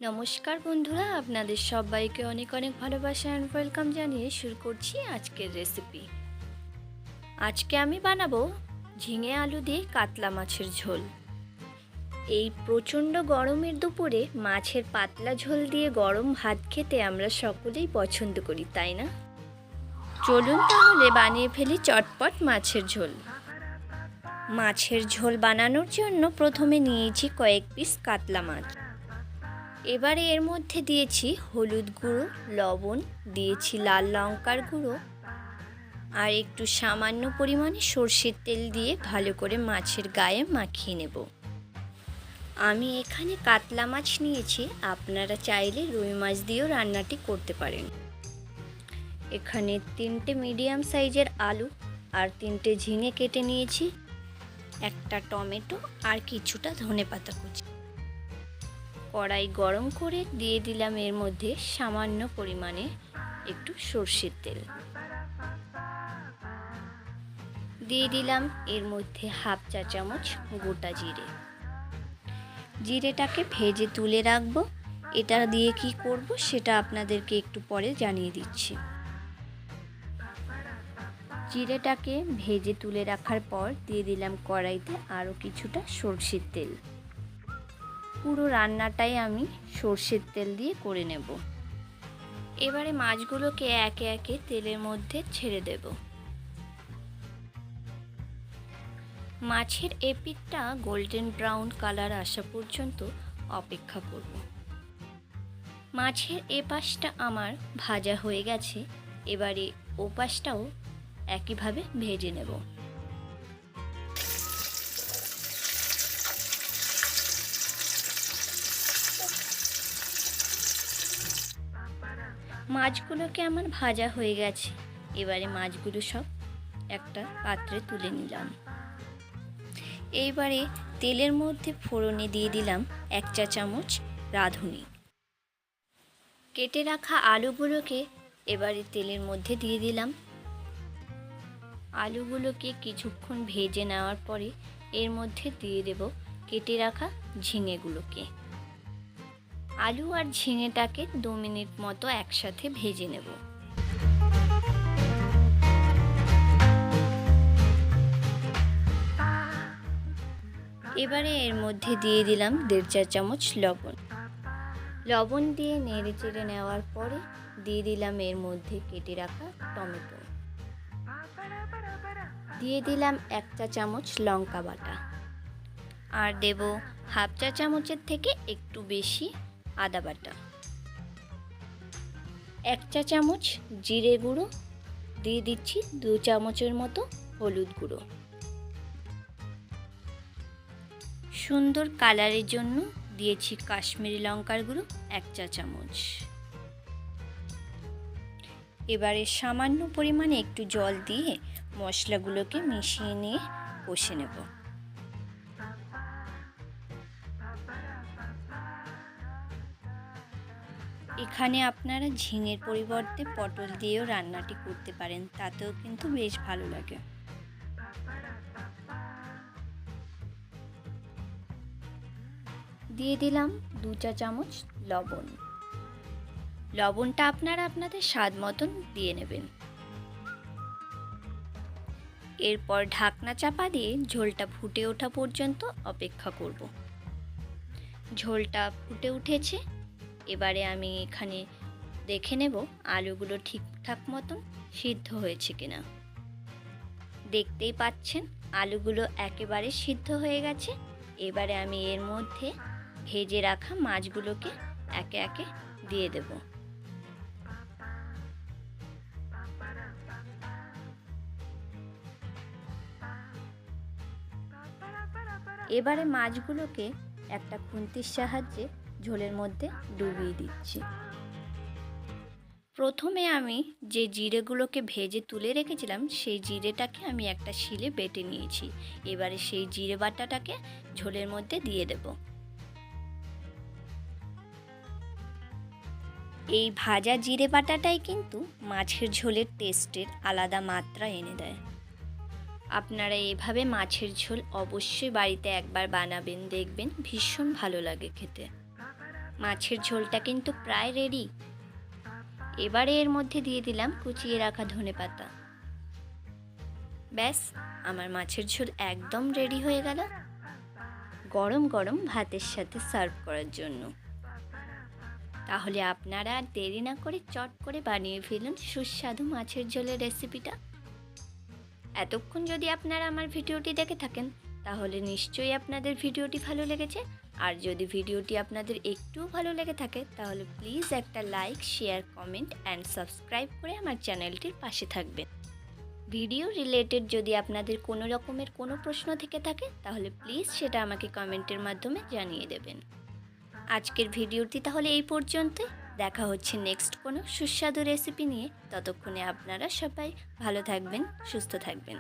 নমস্কার বন্ধুরা, আপনাদের সবাইকে অনেক অনেক ভালোবাসা অ্যান্ড ওয়েলকাম জানিয়ে শুরু করছি আজকের রেসিপি। আজকে আমি বানাবো ঝিঙে আলু দিয়ে কাতলা মাছের ঝোল। এই প্রচণ্ড গরমের দুপুরে মাছের পাতলা ঝোল দিয়ে গরম ভাত খেতে আমরা সকলেই পছন্দ করি, তাই না? চলুন তাহলে বানিয়ে ফেলি চটপট মাছের ঝোল। মাছের ঝোল বানানোর জন্য প্রথমে নিয়েছি কয়েক পিস কাতলা মাছ। এবারে এর মধ্যে দিয়েছি হলুদ গুঁড়ো, লবণ, দিয়েছি লাল লঙ্কার গুঁড়ো আর একটু সামান্য পরিমাণে সর্ষের তেল দিয়ে ভালো করে মাছের গায়ে মাখিয়ে নেব। আমি এখানে কাতলা মাছ নিয়েছি, আপনারা চাইলে রুই মাছ দিয়েও রান্নাটি করতে পারেন। এখানে 3টে মিডিয়াম সাইজের আলু আর 3টে ঝিঙে কেটে নিয়েছি, একটা টমেটো আর কিছুটা ধনেপাতা কুচি। কড়াই গরম করে দিয়ে দিলাম এর মধ্যে সামান্য পরিমাণে একটু সর্ষের তেল। দিয়ে দিলাম এর মধ্যে হাফ চা চামচ গোটা জিরে। জিরেটাকে ভেজে তুলে রাখবো। এটা দিয়ে কি করব সেটা আপনাদেরকে একটু পরে জানিয়ে দিচ্ছি। জিরেটাকে ভেজে তুলে রাখার পর দিয়ে দিলাম কড়াইতে আরও কিছুটা সর্ষের তেল। পুরো রান্নাটাই আমি সর্ষের তেল দিয়ে করে নেব। এবারে মাছগুলোকে একে একে তেলের মধ্যে ছেড়ে দেব। মাছের এপিঠটা গোল্ডেন ব্রাউন কালার আসা পর্যন্ত অপেক্ষা করব। মাছের এপাশটা আমার ভাজা হয়ে গেছে, এবারে ওপাশটাও একইভাবে ভেজে নেব। মাছগুলোকে আমার ভাজা হয়ে গেছে, এবারে মাছগুলো সব একটা পাত্রে তুলে নিলাম। এইবারে তেলের মধ্যে ফোড়নে দিয়ে দিলাম 1 চা চামচ রাঁধুনি। কেটে রাখা আলুগুলোকে এবারে তেলের মধ্যে দিয়ে দিলাম। আলুগুলোকে কিছুক্ষণ ভেজে নেওয়ার পরে এর মধ্যে দিয়ে দেব কেটে রাখা ঝিঙেগুলোকে। আলু আর ঝিঙেটাকে 2 মিনিট মতো একসাথে ভেজে নেব। এবারে এর মধ্যে দিয়ে দিলাম 1.5 চা চামচ লবণ। লবণ দিয়ে নেড়ে চেড়ে নেওয়ার পরে দিয়ে দিলাম এর মধ্যে কেটে রাখা টমেটো। দিয়ে দিলাম 1 চা চামচ লঙ্কা বাটা আর দেব হাফ চা চামচের থেকে একটু বেশি আদা বাটা। 1 চা চামচ জিরে গুঁড়ো, দিয়ে দিচ্ছি 2 চামচের মতো হলুদ গুঁড়ো। সুন্দর কালারের জন্য দিয়েছি কাশ্মীরি লঙ্কার গুঁড়ো 1 চা চামচ। এবারে সামান্য পরিমাণে একটু জল দিয়ে মশলাগুলোকে মিশিয়ে নিয়ে কষে নেব। এখানে আপনারা ঝিঙের পরিবর্তে পটল দিয়েও রান্নাটি করতে পারেন, তাতেও কিন্তু বেশ ভালো লাগে। দিয়ে দিলাম 2 চা চামচ লবণ। লবণটা আপনারা আপনাদের স্বাদ মতন দিয়ে নেবেন। এরপর ঢাকনা চাপা দিয়ে ঝোলটা ফুটে ওঠা পর্যন্ত অপেক্ষা করব। ঝোলটা ফুটে উঠেছে, এবারে আমি এখানে দেখে নেব আলুগুলো ঠিকঠাক মতন সিদ্ধ হয়েছে কিনা। দেখতেই পাচ্ছেন আলুগুলো একেবারে সিদ্ধ হয়ে গেছে। এবারে আমি এর মধ্যে ভেজে রাখা মাছগুলোকে একে একে দিয়ে দেব। এবারে মাছগুলোকে একটা খুন্তির সাহায্যে ঝোলের মধ্যে ডুবিয়ে দিচ্ছি। প্রথমে আমি যে জিরেগুলোকে ভেজে তুলে রেখেছিলাম সেই জিরেটাকে আমি একটা শিলে বেটে নিয়েছি। এবারে সেই জিরে বাটাটাকে ঝোলের মধ্যে দিয়ে দেব। এই ভাজা জিরে বাটাটাই কিন্তু মাছের ঝোলের টেস্টের আলাদা মাত্রা এনে দেয়। আপনারা এভাবে মাছের ঝোল অবশ্যই বাড়িতে একবার বানাবেন, দেখবেন ভীষণ ভালো লাগে খেতে। মাছের ঝোলটা কিন্তু প্রায় রেডি। এবারে এর মধ্যে দিয়ে দিলাম কুচিয়ে রাখা ধনেপাতা। ব্যাস, আমার মাছের ঝোল একদম রেডি হয়ে গেল গরম গরম ভাতের সাথে সার্ভ করার জন্য। তাহলে আপনারা আর দেরি না করে চট করে বানিয়ে ফেলুন সুস্বাদু মাছের ঝোলের রেসিপিটা। এতক্ষণ যদি আপনারা আমার ভিডিওটি দেখে থাকেন তাহলে নিশ্চয়ই আপনাদের ভিডিওটি ভালো লেগেছে। আর যদি ভিডিওটি আপনাদের একটুও ভালো লেগে থাকে তাহলে প্লিজ একটা like, share, comment and subscribe করে আমার চ্যানেলটির পাশে থাকবেন। ভিডিও রিলেটেড যদি আপনাদের কোনো রকমের কোনো প্রশ্ন থেকে থাকে তাহলে প্লিজ সেটা আমাকে কমেন্টের মাধ্যমে জানিয়ে দেবেন। আজকের ভিডিওটি তাহলে এই পর্যন্তই। দেখা হচ্ছে নেক্সট কোনো সুস্বাদু রেসিপি নিয়ে। ততক্ষণে আপনারা সবাই ভালো থাকবেন, সুস্থ থাকবেন।